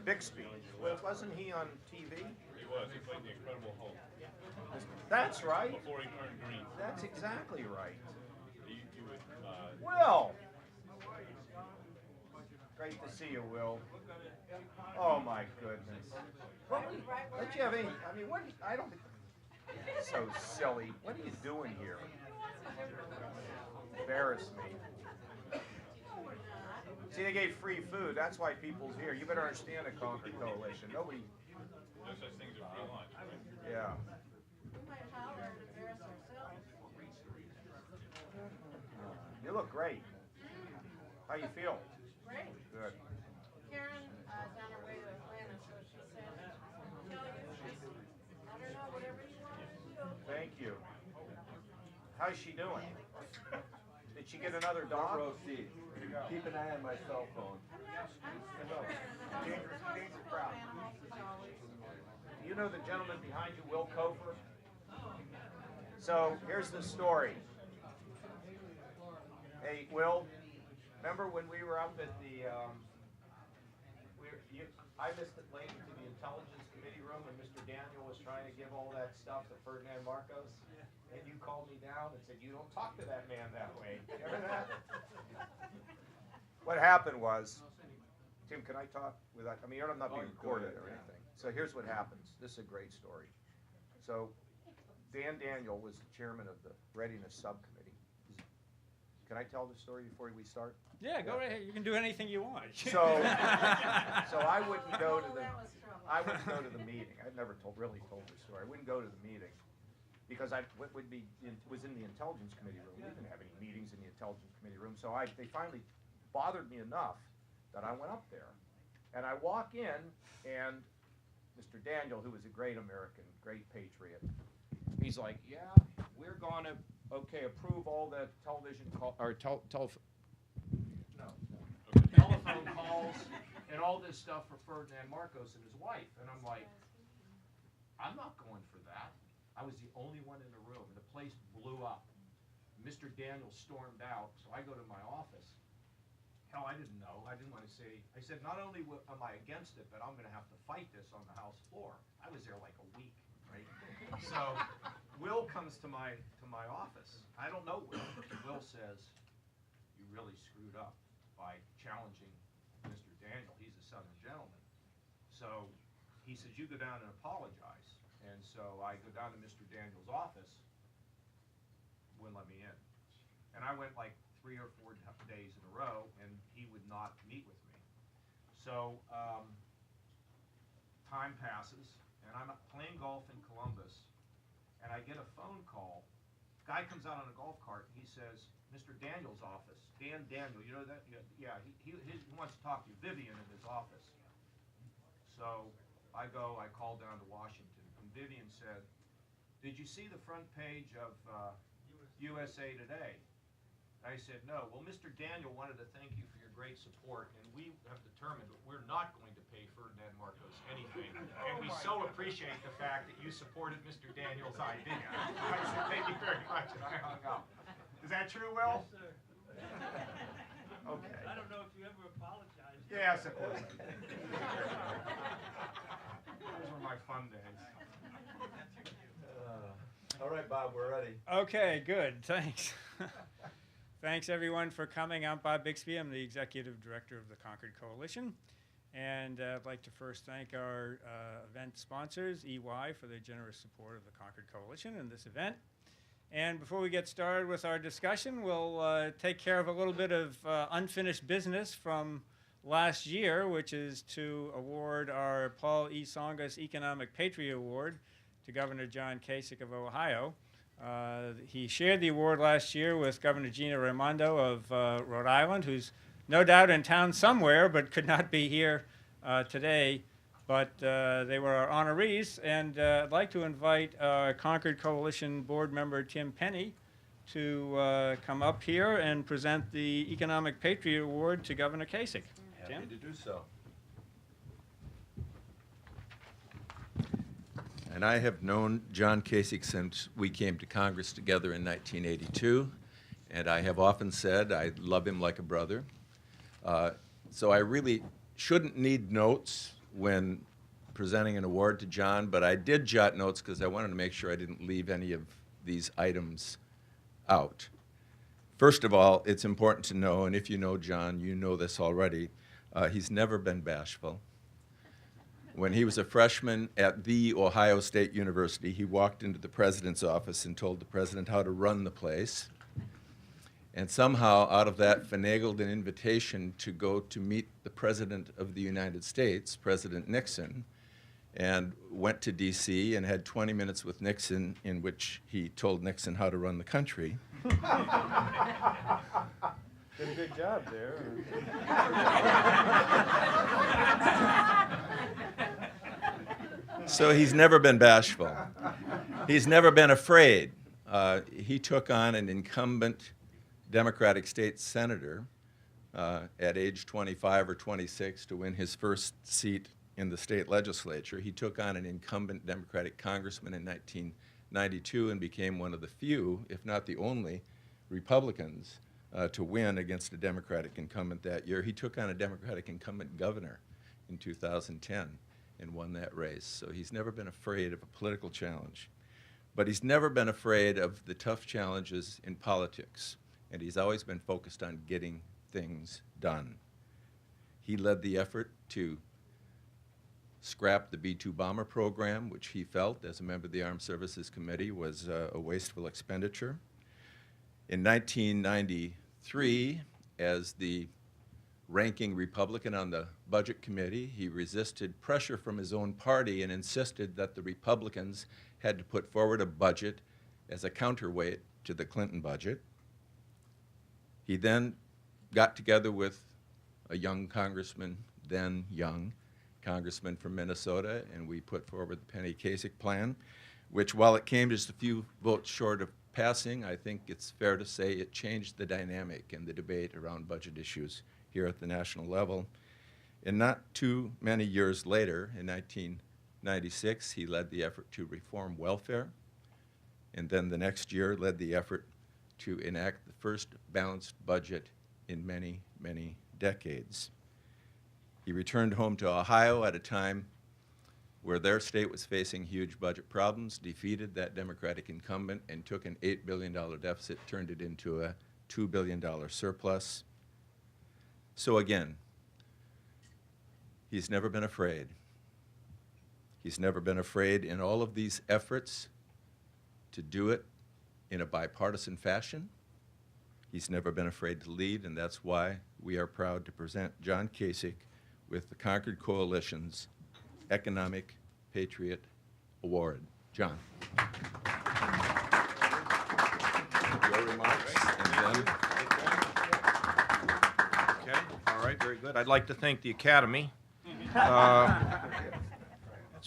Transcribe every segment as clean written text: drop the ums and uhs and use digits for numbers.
Bixby. Well, wasn't he on TV? He was. He played the Incredible Hulk. That's right. Before he turned green. That's exactly right. He would, Will! Great to see you, Will. Oh my goodness. Don't you have any, I mean, what, I don't, so silly. What are you doing here? Embarrass me. See, they gave free food. That's why people's here. You better understand the Concord Coalition. Nobody. no such thing as a free lunch. Yeah. You look great. How you feel? Great. Good. Karen, down her way to Atlanta, so she said, tell you, I don't know, whatever you want to do. Thank you. How's she doing? Did she get another dog? Row seat. Keep an eye on my cell phone. I'm not sure. Dangerous crowd. Do you know the gentleman behind you, Will Kofer? So here's the story. Hey, Will, remember when we were up at the, I missed it late into the Intelligence Committee room when Mr. Daniel was trying to give all that stuff to Ferdinand Marcos? And you called me down and said, you don't talk to that man that way. Remember that? What happened was, Tim, can I talk without, I mean, I'm not being recorded or anything. So here's what happens. This is a great story. So Dan Daniel was the chairman of the Readiness Subcommittee. Can I tell the story before we start? Yeah, go right ahead. You can do anything you want. So I wouldn't go to the meeting. I've never really told this story. I wouldn't go to the meeting because was in the Intelligence Committee room. We didn't have any meetings in the Intelligence Committee room. So they finally bothered me enough that I went up there. And I walk in, and Mr. Daniel, who was a great American, great patriot, he's like, yeah, we're going to, approve all the telephone calls and all this stuff for Ferdinand Marcos and his wife. And I'm like, I'm not going for that. I was the only one in the room. The place blew up. Mr. Daniel stormed out, so I go to my office. Hell, I didn't know. I didn't want to say. I said, not only am I against it, but I'm going to have to fight this on the House floor. I was there like a week, right? So Will comes to my office. I don't know Will. Will says, you really screwed up by challenging Mr. Daniel. He's a Southern gentleman. So he says, you go down and apologize. And so I go down to Mr. Daniel's office, wouldn't let me in. And I went like 3 or 4 days in a row, and he would not meet with me. So time passes, and I'm playing golf in Columbus, and I get a phone call. Guy comes out on a golf cart, and he says, Mr. Daniel's office, Dan Daniel, you know that? Yeah, he wants to talk to you, Vivian in his office. So I call down to Washington, and Vivian said, did you see the front page of USA Today? I said, no. Well, Mr. Daniel wanted to thank you for your great support, and we have determined that we're not going to pay Ferdinand Marcos anything, and we so appreciate the fact that you supported Mr. Daniel's idea. I said, thank you very much, and I hung up. Is that true, Will? Yes, sir. Okay. I don't know if you ever apologized. Yes, of course. Those were my fun days. All right, Bob, we're ready. Okay, good. Thanks. Thanks, everyone, for coming. I'm Bob Bixby. I'm the Executive Director of the Concord Coalition. And I'd like to first thank our event sponsors, EY, for their generous support of the Concord Coalition and this event. And before we get started with our discussion, we'll take care of a little bit of unfinished business from last year, which is to award our Paul E. Tsongas Economic Patriot Award to Governor John Kasich of Ohio. He shared the award last year with Governor Gina Raimondo of Rhode Island, who's no doubt in town somewhere but could not be here today. But they were our honorees, and I'd like to invite Concord Coalition Board Member Tim Penny to come up here and present the Economic Patriot Award to Governor Kasich. Happy to do so. And I have known John Kasich since we came to Congress together in 1982, and I have often said I love him like a brother. So I really shouldn't need notes when presenting an award to John, but I did jot notes because I wanted to make sure I didn't leave any of these items out. First of all, it's important to know, and if you know John, you know this already, he's never been bashful. When he was a freshman at the Ohio State University, he walked into the president's office and told the president how to run the place. And somehow, out of that, finagled an invitation to go to meet the President of the United States, President Nixon, and went to D.C. and had 20 minutes with Nixon in which he told Nixon how to run the country. Did a good job there. So he's never been bashful. He's never been afraid. He took on an incumbent Democratic state senator at age 25 or 26 to win his first seat in the state legislature. He took on an incumbent Democratic congressman in 1992 and became one of the few, if not the only, Republicans to win against a Democratic incumbent that year. He took on a Democratic incumbent governor in 2010 and won that race. So he's never been afraid of a political challenge. But he's never been afraid of the tough challenges in politics, and he's always been focused on getting things done. He led the effort to scrap the B-2 bomber program, which he felt, as a member of the Armed Services Committee, was a wasteful expenditure. In 1993, as the ranking Republican on the Budget Committee, he resisted pressure from his own party and insisted that the Republicans had to put forward a budget as a counterweight to the Clinton budget. He then got together with a young congressman, then young congressman from Minnesota, and we put forward the Penny Kasich plan, which, while it came just a few votes short of passing, I think it's fair to say it changed the dynamic and the debate around budget issues here at the national level. And not too many years later, in 1996, he led the effort to reform welfare, and then the next year led the effort to enact the first balanced budget in many, many decades. He returned home to Ohio at a time where their state was facing huge budget problems, defeated that Democratic incumbent, and took an $8 billion deficit, turned it into a $2 billion surplus. So again, he's never been afraid. He's never been afraid in all of these efforts to do it in a bipartisan fashion. He's never been afraid to lead, and that's why we are proud to present John Kasich with the Concord Coalition's Economic Patriot Award. John. Your remarks, and then Okay, all right, very good. I'd like to thank the Academy. That's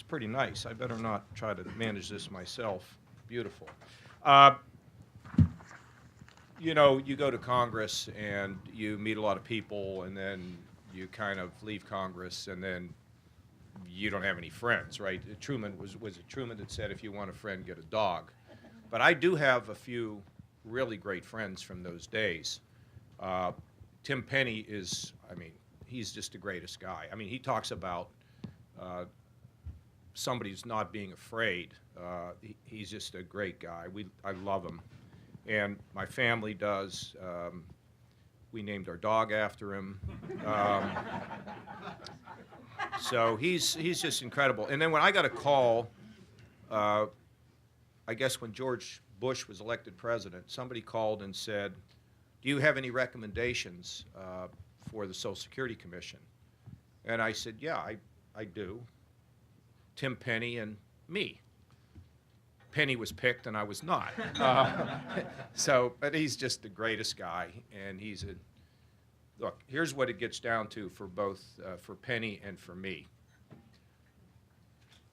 pretty nice. I better not try to manage this myself. Beautiful. You know, you go to Congress and you meet a lot of people, and then you kind of leave Congress, and then you don't have any friends, right? Truman was it Truman that said, if you want a friend, get a dog. But I do have a few really great friends from those days. Tim Penny is, I mean, he's just the greatest guy. I mean, he talks about somebody's not being afraid. He's just a great guy. I love him. And my family does. We named our dog after him. So he's just incredible. And then when I got a call, I guess when George Bush was elected president, somebody called and said, do you have any recommendations for the Social Security Commission? And I said, yeah, I do. Tim Penny and me. Penny was picked and I was not. But he's just the greatest guy, and look, here's what it gets down to for both, for Penny and for me.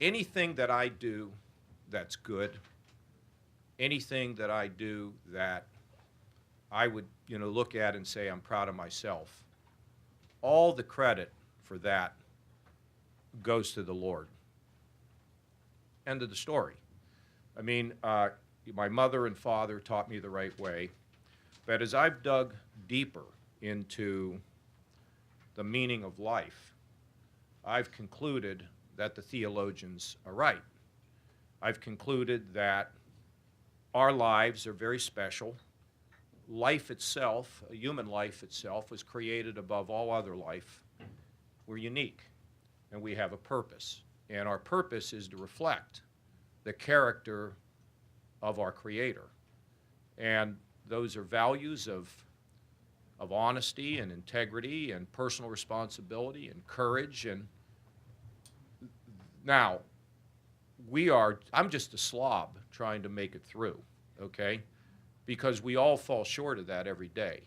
Anything that I do that's good, anything that I do that I would, look at and say I'm proud of myself, all the credit for that goes to the Lord. End of the story. I mean, my mother and father taught me the right way, but as I've dug deeper into the meaning of life, I've concluded that the theologians are right. I've concluded that our lives are very special. Life itself, human life itself, was created above all other life. We're unique, and we have a purpose. And our purpose is to reflect the character of our Creator. And those are values of honesty and integrity and personal responsibility and courage. And now, I'm just a slob trying to make it through, okay? Because we all fall short of that every day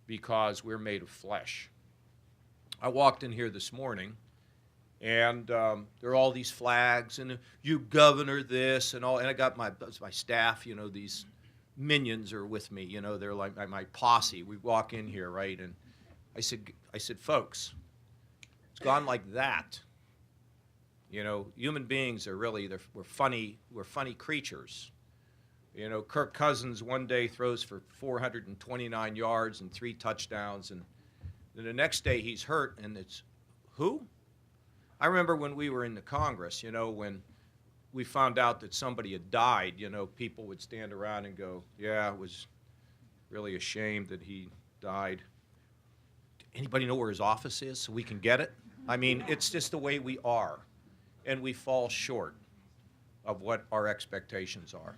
because we're made of flesh. I walked in here this morning, and there are all these flags, and you governor this, and all, and I got my staff, you know, these minions are with me, you know, they're like my posse. We walk in here, right, and I said, folks, it's gone like that. You know, human beings are really, we're funny creatures. You know, Kirk Cousins one day throws for 429 yards and 3 touchdowns, and then the next day he's hurt, and it's, who? I remember when we were in the Congress, you know, when we found out that somebody had died, you know, people would stand around and go, yeah, it was really a shame that he died. Anybody know where his office is so we can get it? I mean, it's just the way we are, and we fall short of what our expectations are.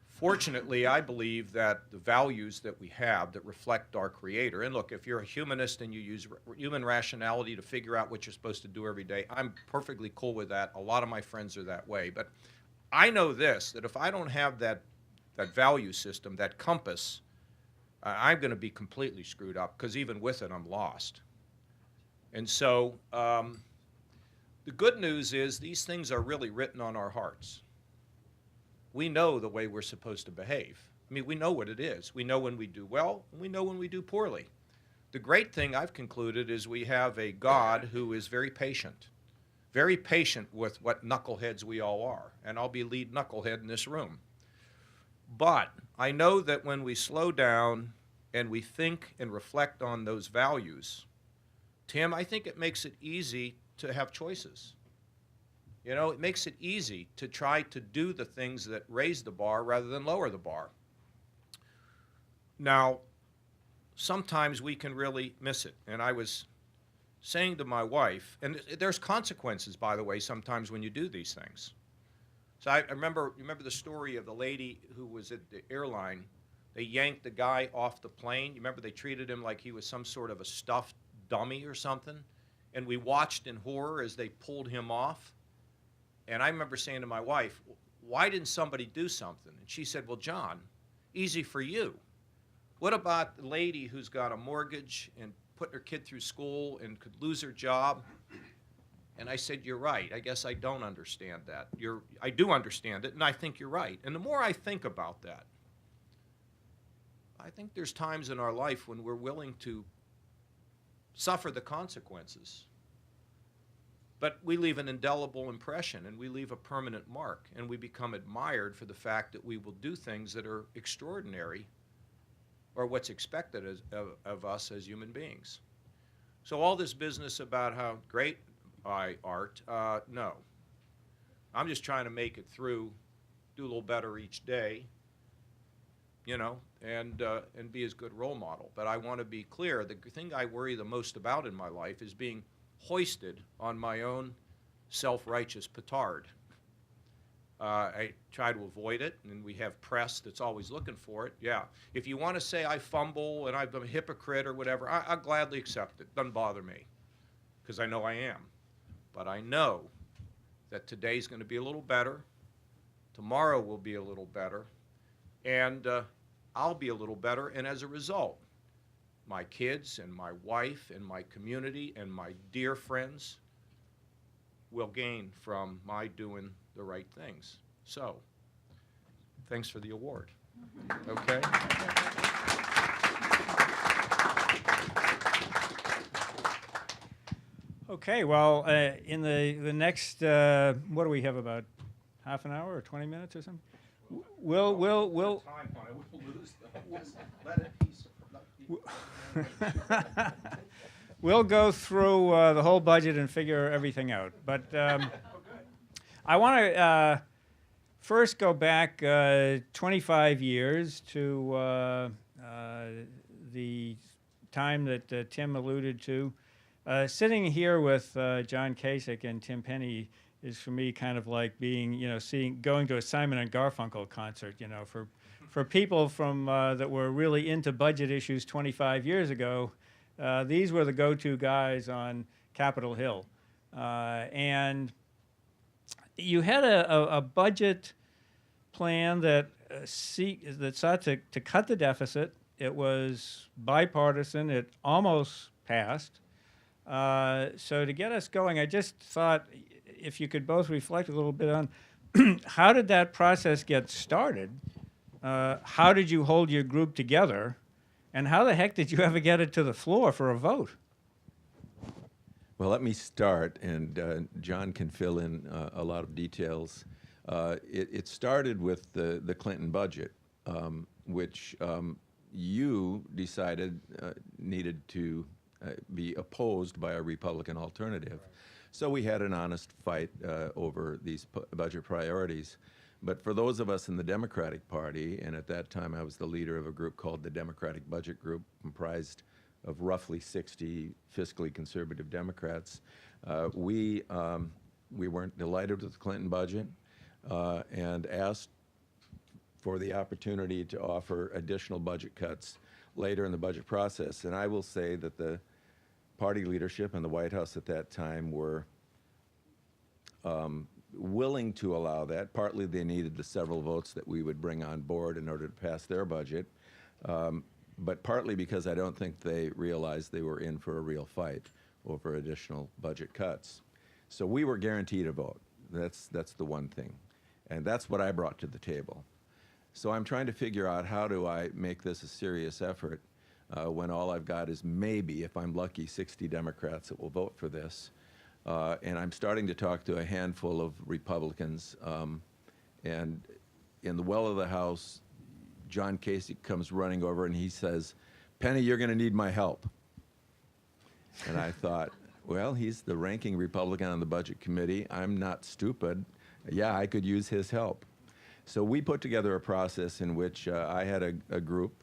Fortunately, I believe that the values that we have that reflect our Creator, and look, if you're a humanist and you use human rationality to figure out what you're supposed to do every day, I'm perfectly cool with that. A lot of my friends are that way. But I know this, that if I don't have that value system, that compass, I'm going to be completely screwed up, because even with it, I'm lost. And so the good news is these things are really written on our hearts. We know the way we're supposed to behave. I mean, we know what it is. We know when we do well, and we know when we do poorly. The great thing I've concluded is we have a God who is very patient with what knuckleheads we all are. And I'll be lead knucklehead in this room. But I know that when we slow down and we think and reflect on those values, Tim, I think it makes it easy to have choices. You know, it makes it easy to try to do the things that raise the bar rather than lower the bar. Now, sometimes we can really miss it. And I was saying to my wife, and there's consequences, by the way, sometimes when you do these things. So I remember the story of the lady who was at the airline. They yanked the guy off the plane. You remember they treated him like he was some sort of a stuffed dummy or something? And we watched in horror as they pulled him off. And I remember saying to my wife, why didn't somebody do something? And she said, well, John, easy for you. What about the lady who's got a mortgage and putting her kid through school and could lose her job? And I said, you're right. I guess I don't understand that. I do understand it, and I think you're right. And the more I think about that, I think there's times in our life when we're willing to suffer the consequences. But we leave an indelible impression, and we leave a permanent mark, and we become admired for the fact that we will do things that are extraordinary, or what's expected of us as human beings. So all this business about how great I art, no. I'm just trying to make it through, do a little better each day, you know, and be as good role model. But I want to be clear, the thing I worry the most about in my life is being hoisted on my own self-righteous petard. I try to avoid it, and we have press that's always looking for it. Yeah, if you want to say I fumble and I'm a hypocrite or whatever, I'll gladly accept it. Doesn't bother me, because I know I am. But I know that today's going to be a little better, tomorrow will be a little better, and I'll be a little better, and as a result, my kids and my wife and my community and my dear friends will gain from my doing the right things. So, thanks for the award. Okay? Okay, well, in the next, what do we have, about half an hour or 20 minutes or something? We'll Time on it, we'll lose them. Just let it be. we'll go through the whole budget and figure everything out. But I want to first go back 25 years to the time that Tim alluded to. Sitting here with John Kasich and Tim Penny is for me kind of like being, going to a Simon and Garfunkel concert, for people from that were really into budget issues 25 years ago. These were the go-to guys on Capitol Hill. And you had a budget plan that sought to cut the deficit. It was bipartisan. It almost passed. So to get us going, I just thought if you could both reflect a little bit on how did that process get started? How did you hold your group together? And how the heck did you ever get it to the floor for a vote? Well, let me start, and John can fill in a lot of details. It started with the Clinton budget, which you decided needed to be opposed by a Republican alternative. So we had an honest fight over these budget priorities. But for those of us in the Democratic Party, and at that time I was the leader of a group called the Democratic Budget Group, comprised of roughly 60 fiscally conservative Democrats, we weren't delighted with the Clinton budget and asked for the opportunity to offer additional budget cuts later in the budget process. And I will say that the party leadership and the White House at that time were willing to allow that. Partly they needed the several votes that we would bring on board in order to pass their budget, but partly because I don't think they realized they were in for a real fight over additional budget cuts. So we were guaranteed a vote. That's the one thing. And that's what I brought to the table. So I'm trying to figure out how do I make this a serious effort when all I've got is maybe, if I'm lucky, 60 Democrats that will vote for this. And I'm starting to talk to a handful of Republicans. And in the well of the House, John Kasich comes running over and he says, "Penny, you're going to need my help." And I thought, well, he's the ranking Republican on the Budget Committee. I'm not stupid. Yeah, I could use his help. So we put together a process in which I had a group,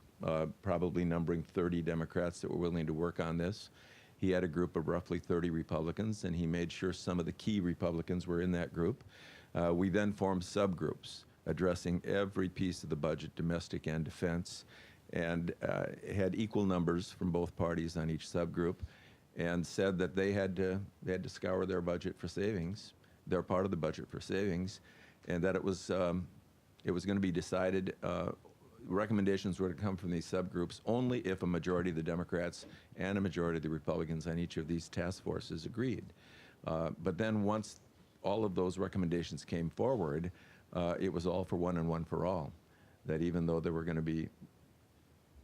probably numbering 30 Democrats that were willing to work on this. He had a group of roughly 30 Republicans, and he made sure some of the key Republicans were in that group. We then formed subgroups addressing every piece of the budget, domestic and defense, and had equal numbers from both parties on each subgroup, and said that they had to scour their budget for savings, their part of the budget for savings, and that it was going to be decided. Recommendations were to come from these subgroups only if a majority of the Democrats and a majority of the Republicans on each of these task forces agreed. But then once all of those recommendations came forward, it was all for one and one for all. That even though there were going to be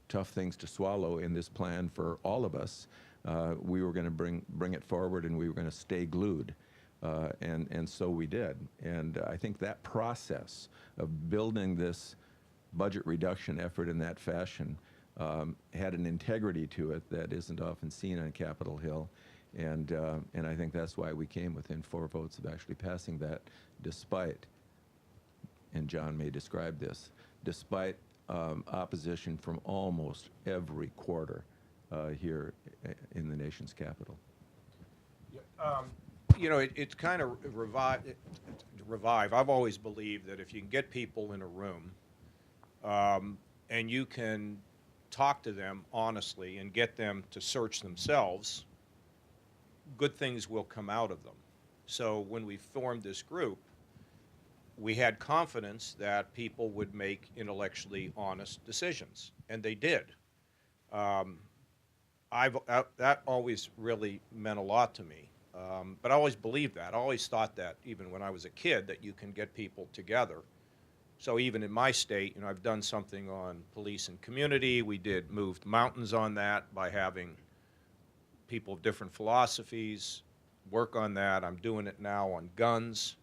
tough things to swallow in this plan for all of us, we were going to bring it forward and we were going to stay glued. And so we did. And I think that process of building this budget reduction effort in that fashion had an integrity to it that isn't often seen on Capitol Hill. And I think that's why we came within 4 votes of actually passing that, despite, and John may describe this, despite opposition from almost every quarter here in the nation's capital. You know, it's kind of revive. I've always believed that if you can get people in a room and you can talk to them honestly and get them to search themselves, good things will come out of them. So when we formed this group, we had confidence that people would make intellectually honest decisions, and they did. That always really meant a lot to me. But I always believed that. I always thought that, even when I was a kid, that you can get people together. So even in my state, you know, I've done something on police and community. We moved mountains on that by having people of different philosophies work on that. I'm doing it now on guns.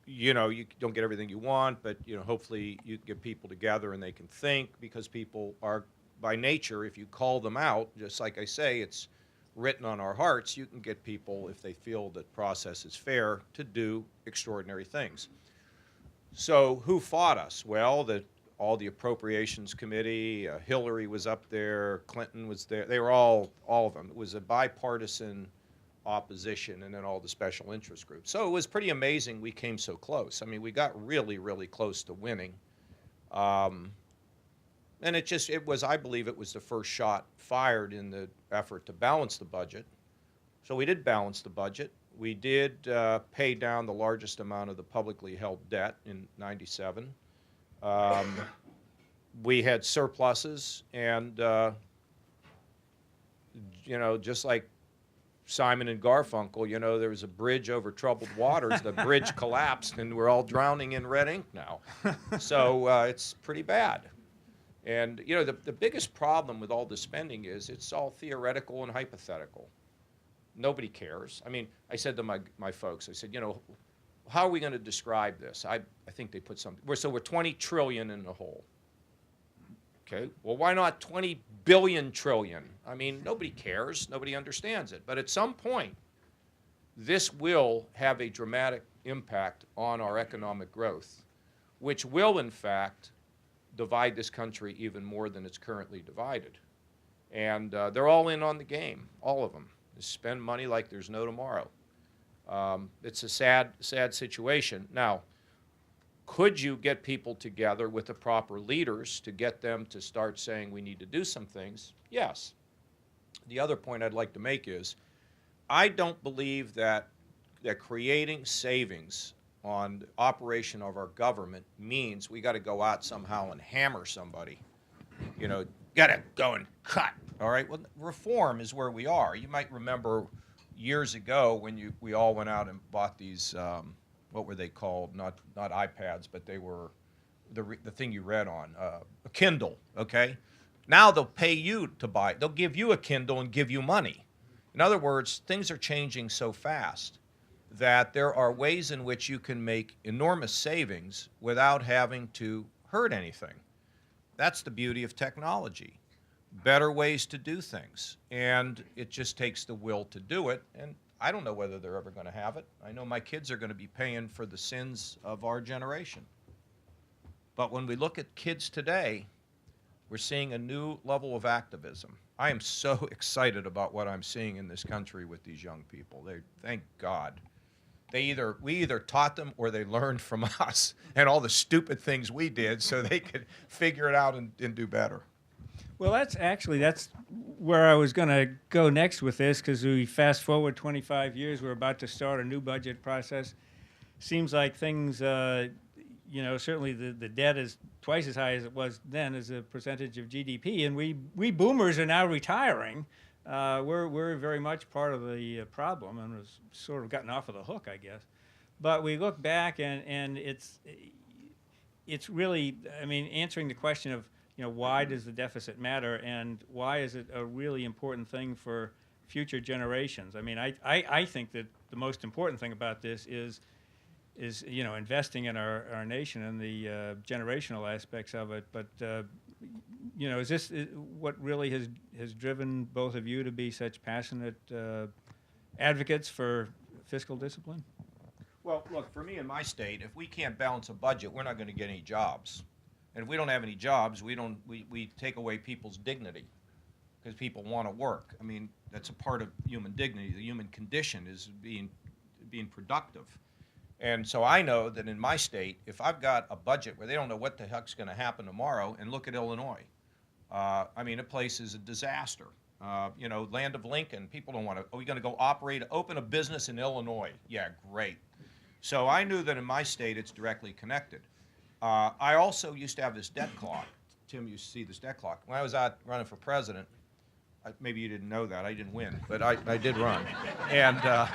You know, you don't get everything you want, but, you know, hopefully you get people together and they can think, because people are by nature, if you call them out, just like I say, it's written on our hearts, you can get people, if they feel that process is fair, to do extraordinary things. So who fought us? Well, all the Appropriations Committee, Hillary was up there, Clinton was there. They were all of them. It was a bipartisan opposition, and then all the special interest groups. So it was pretty amazing we came so close. I mean, we got really, really close to winning. And I believe it was the first shot fired in the effort to balance the budget. So we did balance the budget. We did pay down the largest amount of the publicly held debt in '97. We had surpluses, and just like Simon and Garfunkel, there was a bridge over troubled waters. The bridge collapsed, and we're all drowning in red ink now. So it's pretty bad. And the biggest problem with all the spending is it's all theoretical and hypothetical. Nobody cares. I mean, I said to my folks, I said, how are we going to describe this? I think they put something. We're 20 trillion in the hole. Okay, well, why not 20 billion trillion? I mean, nobody cares. Nobody understands it. But at some point, this will have a dramatic impact on our economic growth, which will, in fact, divide this country even more than it's currently divided. And they're all in on the game, all of them. They spend money like there's no tomorrow. It's a sad situation. Now, could you get people together with the proper leaders to get them to start saying we need to do some things? Yes. The other point I'd like to make is I don't believe that creating savings on the operation of our government means we got to go out somehow and hammer somebody. Got to go and cut. All right? Well, reform is where we are. You might remember years ago when we all went out and bought these what were they called? Not iPads, but they were the thing you read on, a Kindle, okay? Now they'll pay you to buy it. They'll give you a Kindle and give you money. In other words, things are changing so fast that there are ways in which you can make enormous savings without having to hurt anything. That's the beauty of technology. Better ways to do things. And it just takes the will to do it. And I don't know whether they're ever going to have it. I know my kids are going to be paying for the sins of our generation. But when we look at kids today, we're seeing a new level of activism. I am so excited about what I'm seeing in this country with these young people. Thank God. We either taught them or they learned from us and all the stupid things we did so they could figure it out and do better. Well, that's where I was going to go next with this, because we fast forward 25 years, we're about to start a new budget process. Seems like things, certainly the debt is twice as high as it was then as a percentage of GDP, and we boomers are now retiring. We're very much part of the problem, and was sort of gotten off of the hook, I guess. But we look back, and it's really, answering the question of, why does the deficit matter, and why is it a really important thing for future generations? I think that the most important thing about this is investing in our nation and the generational aspects of it. But is this what really has driven both of you to be such passionate advocates for fiscal discipline? Well, look, for me in my state, if we can't balance a budget, we're not going to get any jobs. And if we don't have any jobs, we take away people's dignity because people want to work. That's a part of human dignity. The human condition is being productive. And so I know that in my state, if I've got a budget where they don't know what the heck's going to happen tomorrow, and look at Illinois. The place is a disaster. Land of Lincoln, people don't want to, are we going to go open a business in Illinois? Yeah, great. So I knew that in my state it's directly connected. I also used to have this debt clock. Tim used to see this debt clock. When I was out running for president, maybe you didn't know that, I didn't win, but I did run. And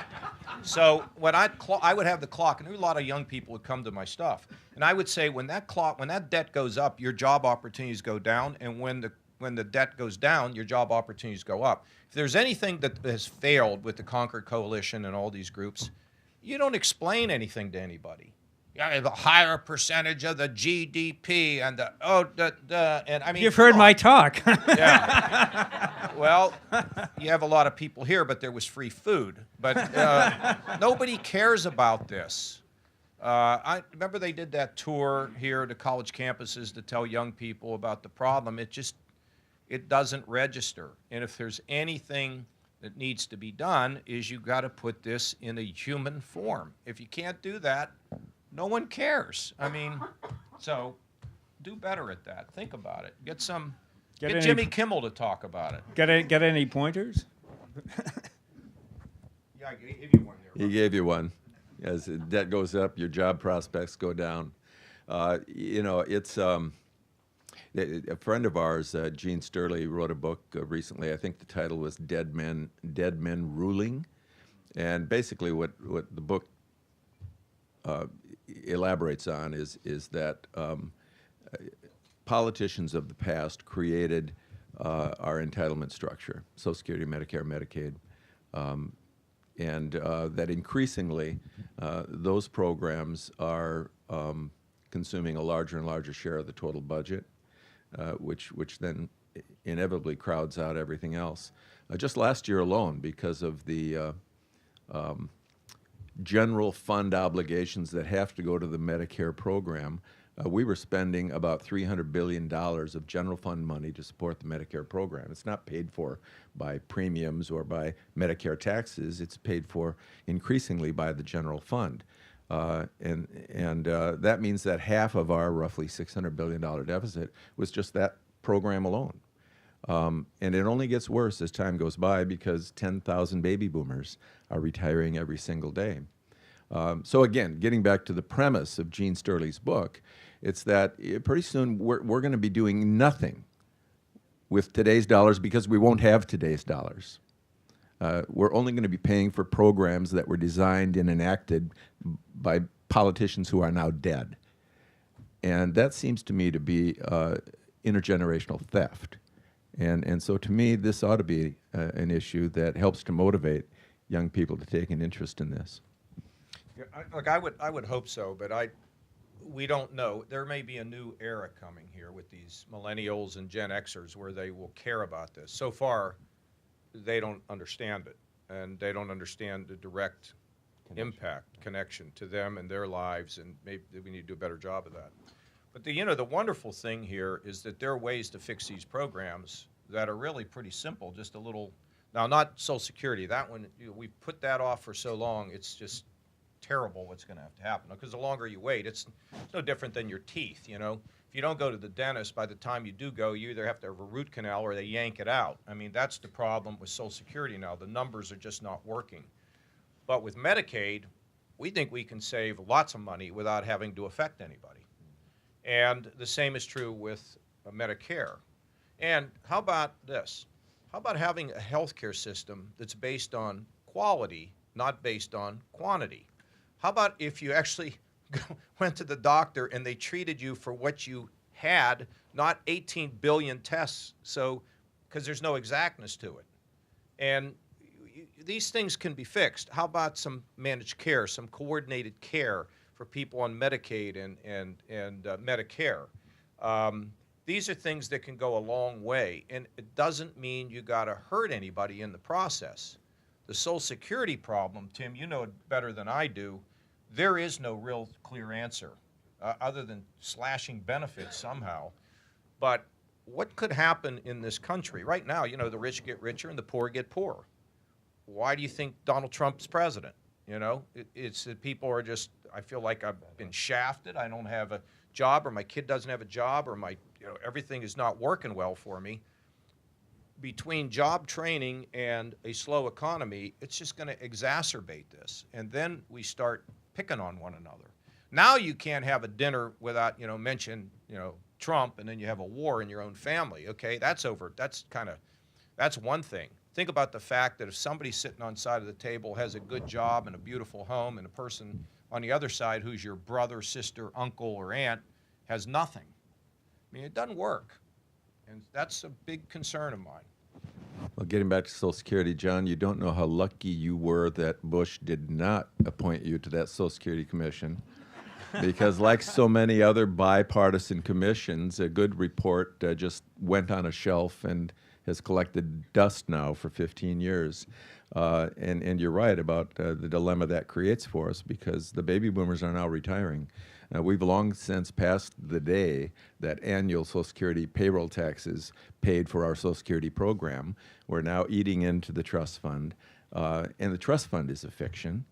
so when I would have the clock, and there were a lot of young people would come to my stuff, and I would say, when that debt goes up, your job opportunities go down, and when the debt goes down, your job opportunities go up. If there's anything that has failed with the Concord Coalition and all these groups, you don't explain anything to anybody. yeah, the higher percentage of the GDP and and I mean, You've come heard on. my talk. Yeah. Well, you have a lot of people here, but there was free food. But nobody cares about this. I remember they did that tour here to college campuses to tell young people about the problem. It doesn't register. And if there's anything that needs to be done, is you got to put this in a human form. If you can't do that, no one cares. I mean, so do better at that. Think about it. Get any- Jimmy Kimmel to talk about it. Get any pointers? Yeah, I gave you one there. He gave you one. As the debt goes up, your job prospects go down. It's a friend of ours, Gene Sturley, wrote a book recently. I think the title was Dead Men Ruling. And basically what the book elaborates on is that politicians of the past created our entitlement structure, Social Security, Medicare, Medicaid, and that increasingly those programs are consuming a larger and larger share of the total budget, which then inevitably crowds out everything else. Just last year alone, because of the general fund obligations that have to go to the Medicare program, we were spending about $300 billion of general fund money to support the Medicare program. It's not paid for by premiums or by Medicare taxes. It's paid for increasingly by the general fund. And that means that half of our roughly $600 billion deficit was just that program alone. And it only gets worse as time goes by because 10,000 baby boomers are retiring every single day. So again, getting back to the premise of Gene Sturley's book, it's that pretty soon we're going to be doing nothing with today's dollars because we won't have today's dollars. We're only going to be paying for programs that were designed and enacted by politicians who are now dead. And that seems to me to be intergenerational theft. And so to me, this ought to be an issue that helps to motivate young people to take an interest in this. Yeah, I would hope so, but we don't know. There may be a new era coming here with these millennials and Gen Xers where they will care about this. So far, they don't understand it, and they don't understand the direct connection to them and their lives, and maybe we need to do a better job of that. But the wonderful thing here is that there are ways to fix these programs that are really pretty simple, just a little. Now, not Social Security. That one, we've put that off for so long, it's just terrible what's going to have to happen. Because the longer you wait, it's no different than your teeth, If you don't go to the dentist, by the time you do go, you either have to have a root canal or they yank it out. I mean, that's the problem with Social Security now. The numbers are just not working. But with Medicaid, we think we can save lots of money without having to affect anybody. And the same is true with Medicare. And how about this? How about having a healthcare system that's based on quality, not based on quantity? How about if you actually went to the doctor and they treated you for what you had, not 18 billion tests, because there's no exactness to it. And these things can be fixed. How about some managed care, some coordinated care for people on Medicaid and Medicare? These are things that can go a long way, and it doesn't mean you got to hurt anybody in the process. The Social Security problem, Tim, you know it better than I do. There is no real clear answer other than slashing benefits somehow. But what could happen in this country? Right now, the rich get richer and the poor get poorer. Why do you think Donald Trump's president? It's that people are just, I feel like I've been shafted. I don't have a job, or my kid doesn't have a job, or everything is not working well for me. Between job training and a slow economy, it's just going to exacerbate this. And then we start picking on one another. Now you can't have a dinner without, mention, Trump, and then you have a war in your own family. Okay, that's over. That's one thing. Think about the fact that if somebody sitting on side of the table has a good job and a beautiful home, and a person on the other side who's your brother, sister, uncle, or aunt has nothing. I mean, it doesn't work. And that's a big concern of mine. Well, getting back to Social Security, John, you don't know how lucky you were that Bush did not appoint you to that Social Security Commission. because like so many other bipartisan commissions, a good report just went on a shelf and has collected dust now for 15 years. And you're right about the dilemma that creates for us, because the baby boomers are now retiring. We've long since passed the day that annual Social Security payroll taxes paid for our Social Security program. We're now eating into the trust fund. And the trust fund is a fiction.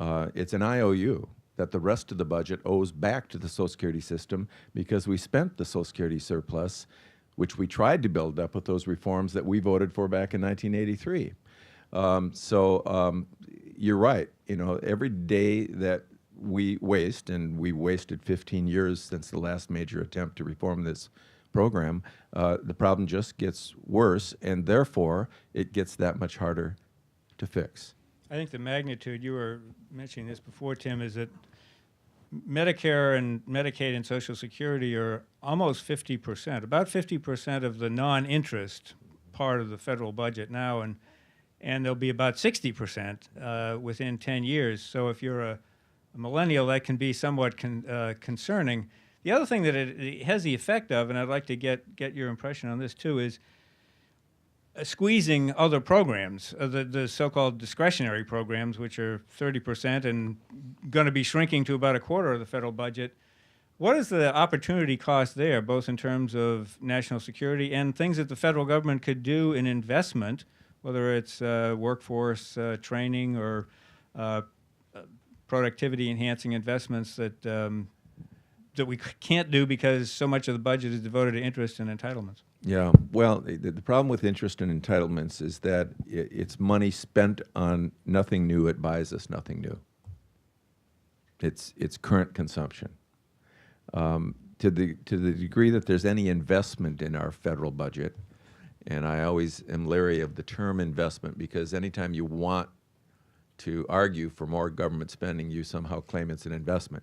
It's an IOU that the rest of the budget owes back to the Social Security system, because we spent the Social Security surplus, which we tried to build up with those reforms that we voted for back in 1983. You're right. You know, every day that we waste, and we wasted 15 years since the last major attempt to reform this program, the problem just gets worse, and therefore it gets that much harder to fix. I think the magnitude, you were mentioning this before, Tim, is that Medicare and Medicaid and Social Security are almost 50%, about 50% of the non-interest part of the federal budget now, and they'll be about 60% within 10 years. So if you're a millennial, that can be somewhat concerning. The other thing that it has the effect of, and I'd like to get your impression on this too, is squeezing other programs, the so-called discretionary programs, which are 30% and going to be shrinking to about a quarter of the federal budget. What is the opportunity cost there, both in terms of national security and things that the federal government could do in investment, whether it's workforce training or productivity-enhancing investments that we can't do because so much of the budget is devoted to interest and entitlements? Yeah, well, the problem with interest and entitlements is that it's money spent on nothing new. It buys us nothing new. It's current consumption. To the degree that there's any investment in our federal budget, and I always am leery of the term investment, because anytime you want to argue for more government spending, you somehow claim it's an investment.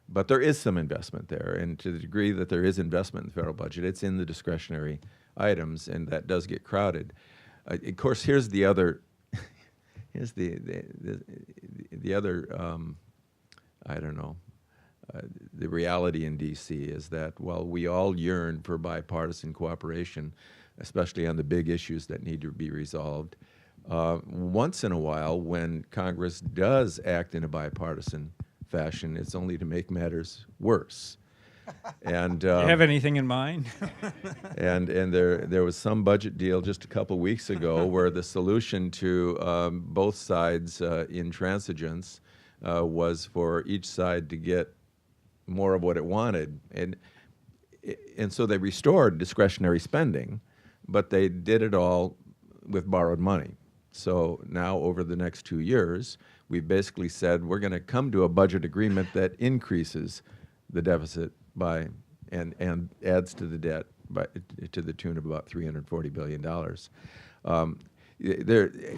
But there is some investment there, and to the degree that there is investment in the federal budget, it's in the discretionary items, and that does get crowded. Of course, here's the other, here's the other, I don't know, the reality in D.C. is that while we all yearn for bipartisan cooperation, especially on the big issues that need to be resolved, once in a while, when Congress does act in a bipartisan fashion, it's only to make matters worse. And Do you have anything in mind? and there was some budget deal just a couple weeks ago where the solution to both sides' intransigence was for each side to get more of what it wanted, and so they restored discretionary spending, but they did it all with borrowed money. So now, over the next 2 years, we basically said we're going to come to a budget agreement that increases the deficit by and adds to the debt to the tune of about $340 billion.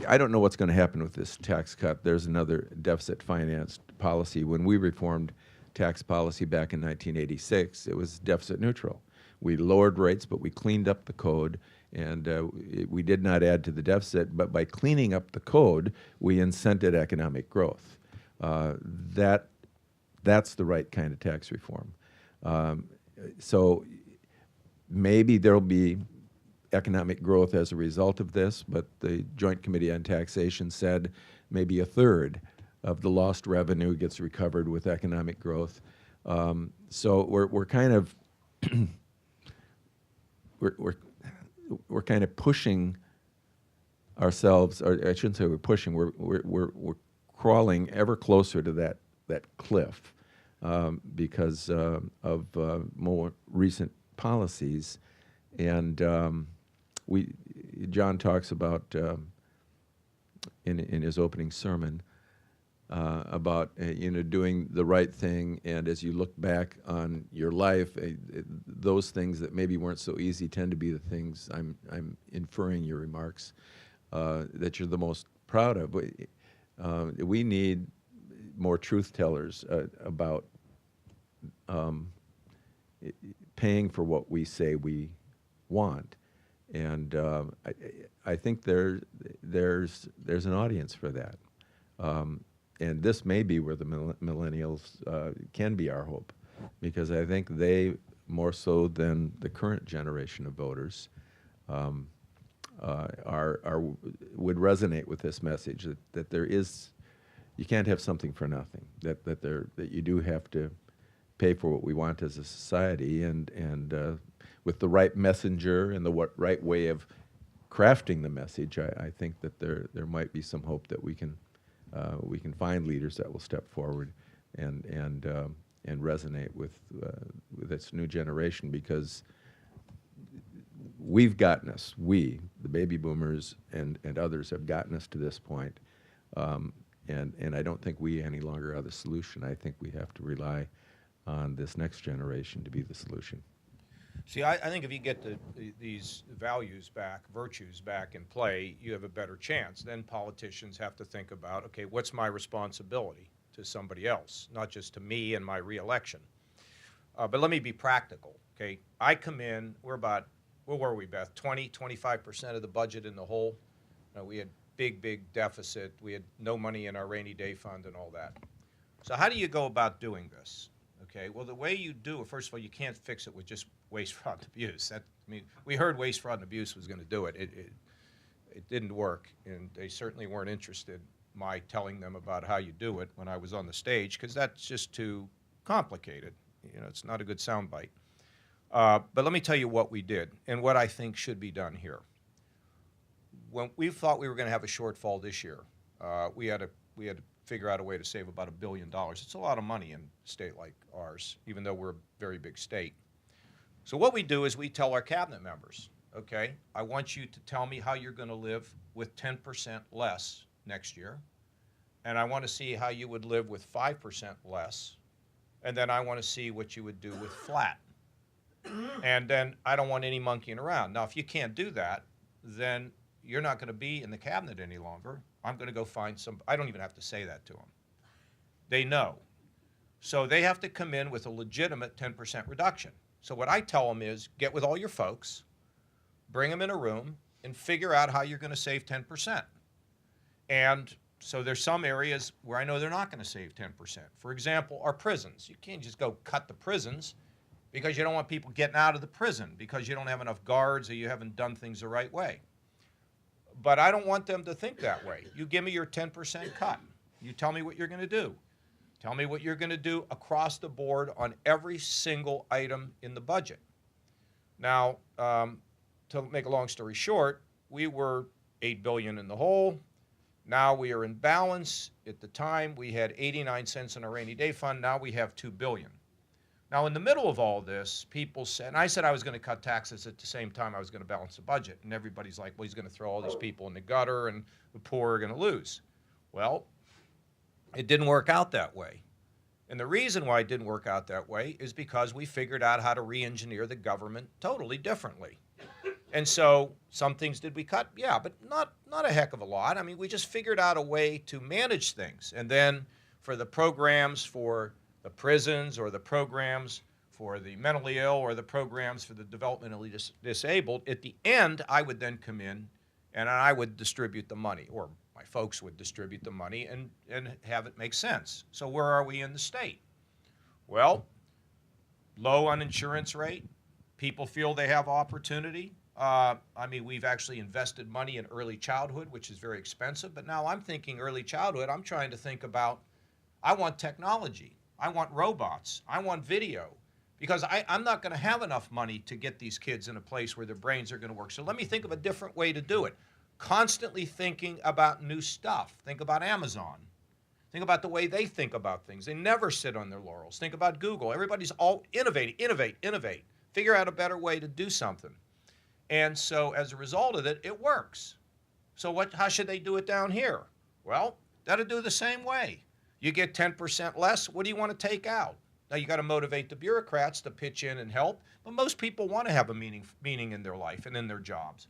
I don't know what's going to happen with this tax cut. There's another deficit financed policy. When we reformed tax policy back in 1986, it was deficit neutral. We lowered rates, but we cleaned up the code, and we did not add to the deficit, but by cleaning up the code, we incented economic growth. That's the right kind of tax reform. So maybe there'll be economic growth as a result of this, but the Joint Committee on Taxation said maybe a third of the lost revenue gets recovered with economic growth. So we're kind of we're kind of pushing ourselves, or I shouldn't say we're pushing. We're crawling ever closer to that cliff because of more recent policies, and John talks about in his opening sermon about doing the right thing, and as you look back on your life, those things that maybe weren't so easy tend to be the things I'm inferring your remarks that you're the most proud of. We need more truth tellers about paying for what we say we want, and I think there's an audience for that. and this may be where the millennials can be our hope, because I think they, more so than the current generation of voters, would resonate with this message that there is, you can't have something for nothing, that you do have to pay for what we want as a society, and with the right messenger and the right way of crafting the message, I think that there might be some hope that we can find leaders that will step forward and resonate with this new generation, because we've gotten us, the baby boomers and others have gotten us to this point, and I don't think we any longer are the solution. I think we have to rely on this next generation to be the solution. See, I think if you get these values back, virtues back in play, you have a better chance. Then politicians have to think about, okay, what's my responsibility to somebody else, not just to me and my reelection. But let me be practical, okay? I come in, what were we, Beth? 25% of the budget in the hole. We had big deficit. We had no money in our rainy day fund and all that. So how do you go about doing this? Okay, well, the way you do it, first of all, you can't fix it with just waste, fraud, and abuse. We heard waste, fraud, and abuse was going to do it. It didn't work, and they certainly weren't interested in my telling them about how you do it when I was on the stage, because that's just too complicated. You know, it's not a good soundbite. But let me tell you what we did and what I think should be done here. When we thought we were going to have a shortfall this year, we had to figure out a way to save about $1 billion. It's a lot of money in a state like ours, even though we're a very big state. So what we do is we tell our cabinet members, okay, I want you to tell me how you're going to live with 10% less next year, and I want to see how you would live with 5% less, and then I want to see what you would do with flat. And then I don't want any monkeying around. Now, if you can't do that, then you're not going to be in the cabinet any longer. I'm going to go find some, I don't even have to say that to them. They know. So they have to come in with a legitimate 10% reduction. So what I tell them is, get with all your folks, bring them in a room, and figure out how you're going to save 10%. And so there's some areas where I know they're not going to save 10%. For example, our prisons. You can't just go cut the prisons because you don't want people getting out of the prison because you don't have enough guards or you haven't done things the right way. But I don't want them to think that way. You give me your 10% cut. You tell me what you're going to do. Tell me what you're going to do across the board on every single item in the budget. Now, to make a long story short, we were $8 billion in the hole. Now we are in balance. At the time, we had 89 cents in our rainy day fund. Now we have $2 billion. Now, in the middle of all this, people said, and I said I was going to cut taxes at the same time I was going to balance the budget. And everybody's like, well, he's going to throw all these people in the gutter and the poor are going to lose. Well, it didn't work out that way. And the reason why it didn't work out that way is because we figured out how to re-engineer the government totally differently. And so some things did we cut? Yeah, but not a heck of a lot. I mean, we just figured out a way to manage things. And then for the programs for the prisons or the programs for the mentally ill or the programs for the developmentally disabled, at the end, I would then come in and I would distribute the money, or my folks would distribute the money and have it make sense. So where are we in the state? Well, low uninsurance rate. People feel they have opportunity. I mean, we've actually invested money in early childhood, which is very expensive. But now I'm thinking early childhood, I'm trying to think about, I want technology. I want robots. I want video. Because I'm not going to have enough money to get these kids in a place where their brains are going to work. So let me think of a different way to do it. Constantly thinking about new stuff. Think about Amazon. Think about the way they think about things. They never sit on their laurels. Think about Google. Everybody's all innovate. Figure out a better way to do something. And so as a result of it, it works. So how should they do it down here? Well, that'll do the same way. You get 10% less, what do you want to take out? Now, you got to motivate the bureaucrats to pitch in and help, but most people want to have a meaning in their life and in their jobs.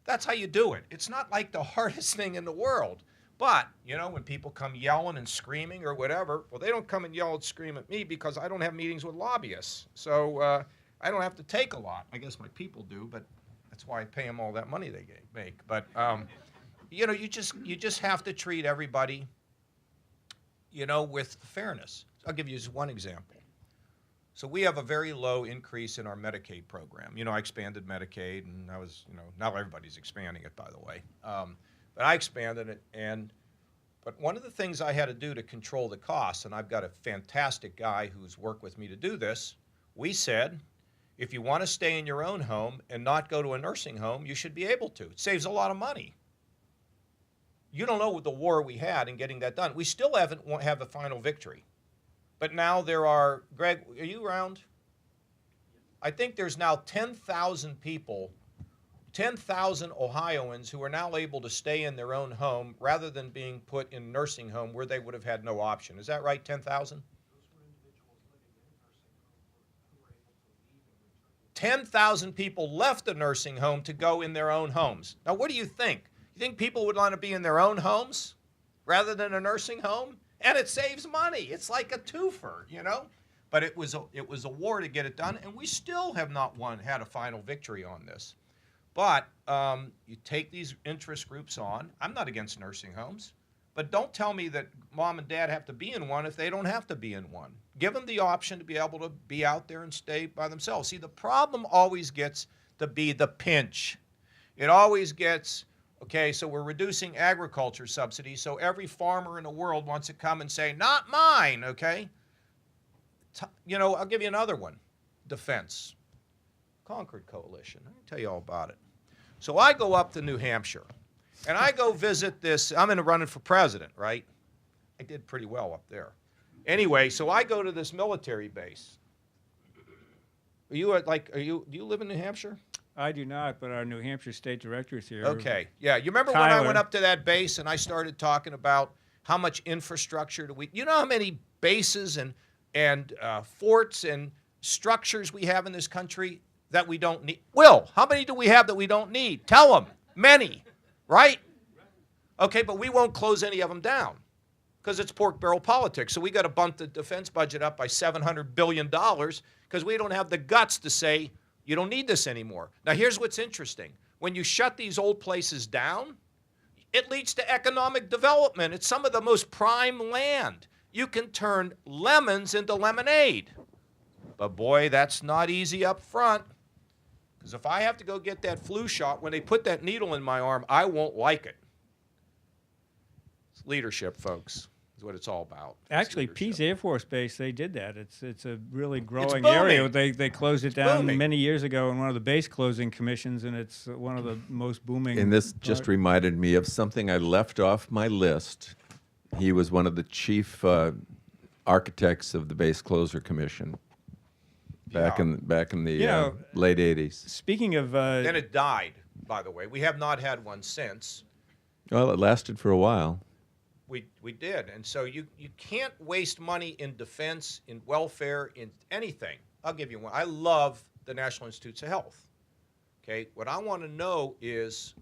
That's how you do it. It's not like the hardest thing in the world. But, you know, when people come yelling and screaming or whatever, well, they don't come and yell and scream at me because I don't have meetings with lobbyists. So I don't have to take a lot. I guess my people do, but that's why I pay them all that money they make. But, you know, you just have to treat everybody with fairness. I'll give you just one example. So we have a very low increase in our Medicaid program. I expanded Medicaid, and now everybody's expanding it, by the way. But I expanded it, but one of the things I had to do to control the costs, and I've got a fantastic guy who's worked with me to do this, we said, if you want to stay in your own home and not go to a nursing home, you should be able to. It saves a lot of money. You don't know the war we had in getting that done. We still haven't have a final victory. But now there are, Greg, are you around? I think there's now 10,000 people, 10,000 Ohioans who are now able to stay in their own home rather than being put in nursing home where they would have had no option. Is that right, 10,000? 10,000 people left the nursing home to go in their own homes. Now, what do you think? You think people would want to be in their own homes rather than a nursing home? And it saves money. It's like a twofer, But it was a war to get it done, and we still have not had a final victory on this. But you take these interest groups on. I'm not against nursing homes, but don't tell me that mom and dad have to be in one if they don't have to be in one. Give them the option to be able to be out there and stay by themselves. See, the problem always gets to be the pinch. It always gets, okay, so we're reducing agriculture subsidies, so every farmer in the world wants to come and say, not mine, okay? I'll give you another one, defense. Concord Coalition, I'll tell you all about it. So I go up to New Hampshire, and I go visit this, I'm running for president, right? I did pretty well up there. Anyway, so I go to this military base. Do you live in New Hampshire? I do not, but our New Hampshire state director is here. Okay, yeah. You remember when I went up to that base and I started talking about how much infrastructure you know how many bases and forts and structures we have in this country that we don't need? Will, how many do we have that we don't need? Tell them. Many, right? Okay, but we won't close any of them down because it's pork barrel politics. So we got to bump the defense budget up by $700 billion because we don't have the guts to say, you don't need this anymore. Now, here's what's interesting. When you shut these old places down, it leads to economic development. It's some of the most prime land. You can turn lemons into lemonade. But boy, that's not easy up front. Because if I have to go get that flu shot, when they put that needle in my arm, I won't like it. It's leadership, folks. Is what it's all about. Actually, Pease Air Force Base, they did that. It's a really growing booming. area. They closed it down booming. Many years ago in one of the base closing commissions, and it's one of the most booming. And this just reminded me of something I left off my list. He was one of the chief architects of the Base Closure Commission back in the late 80s. Speaking of... Then it died, by the way. We have not had one since. Well, it lasted for a while. We did. And so you can't waste money in defense, in welfare, in anything. I'll give you one. I love the National Institutes of Health. Okay, what I want to know is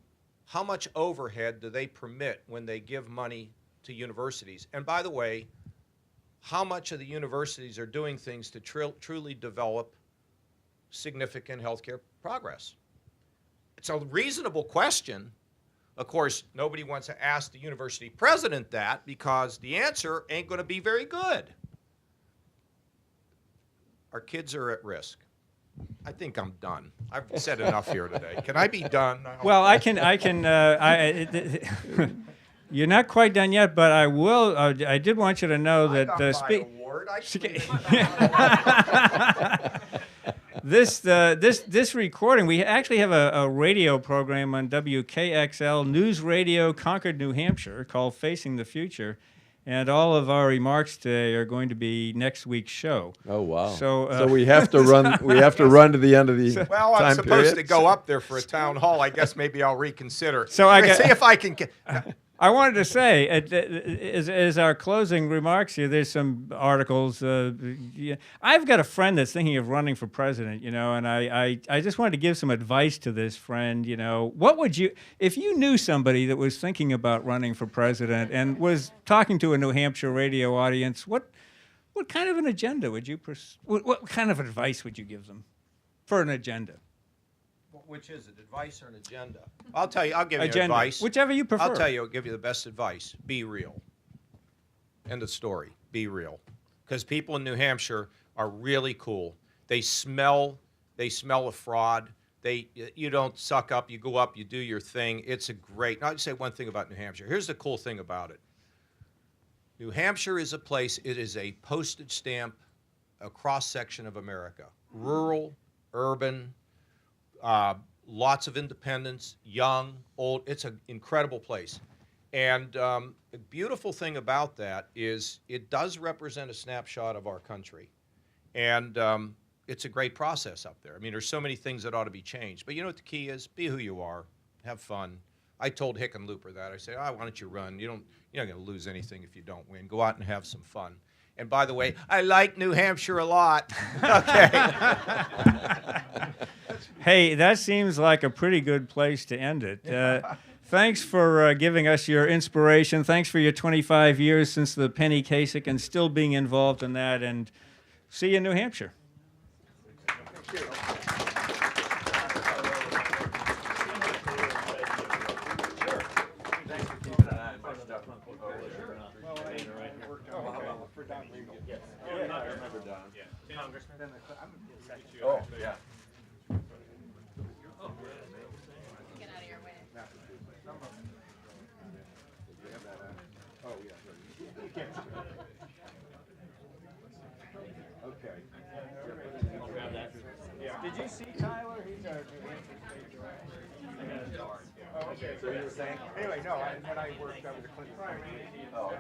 how much overhead do they permit when they give money to universities? And by the way, how much of the universities are doing things to truly develop significant healthcare progress? It's a reasonable question. Of course, nobody wants to ask the university president that because the answer ain't going to be very good. Our kids are at risk. I think I'm done. I've said enough here today. Can I be done now? Well, you're not quite done yet, but I will. I did want you to know that I got my award. This recording, we actually have a radio program on WKXL News Radio, Concord, New Hampshire, called Facing the Future, and all of our remarks today are going to be next week's show. Oh wow! So we have to run. We have to run to the end of the well, I'm time supposed period. to go up there for a town hall. I guess maybe I'll reconsider. So see if I can get. I wanted to say, as our closing remarks here, there's some articles. I've got a friend that's thinking of running for president, and I just wanted to give some advice to this friend. What would you, if you knew somebody that was thinking about running for president and was talking to a New Hampshire radio audience, what kind of an agenda would you pursue? What kind of advice would you give them for an agenda? Which is it, advice or an agenda? I'll tell you, I'll give you Agenda. advice. Whichever you prefer. I'll tell you, I'll give you the best advice. Be real. End of story. Be real. Because people in New Hampshire are really cool. They smell a fraud. You don't suck up, you go up, you do your thing. It's a great, I'll just say one thing about New Hampshire. Here's the cool thing about it. New Hampshire is a place, it is a postage stamp, a cross-section of America. Rural, urban, lots of independence, young, old. It's an incredible place. And the beautiful thing about that is it does represent a snapshot of our country. And it's a great process up there. I mean, there's so many things that ought to be changed. But you know what the key is? Be who you are. Have fun. I told Hickenlooper that. I said, why don't you run? You're not going to lose anything if you don't win. Go out and have some fun. And by the way, I like New Hampshire a lot. Okay. Hey, that seems like a pretty good place to end it. Thanks for giving us your inspiration. Thanks for your 25 years since the Penny Kasich and still being involved in that. And see you in New Hampshire. Oh, yeah. Get out of your way. Okay. Did you see Tyler? He's our New Hampshire state director. So you were saying? Anyway, no, when I worked, I was a Clinton. Oh,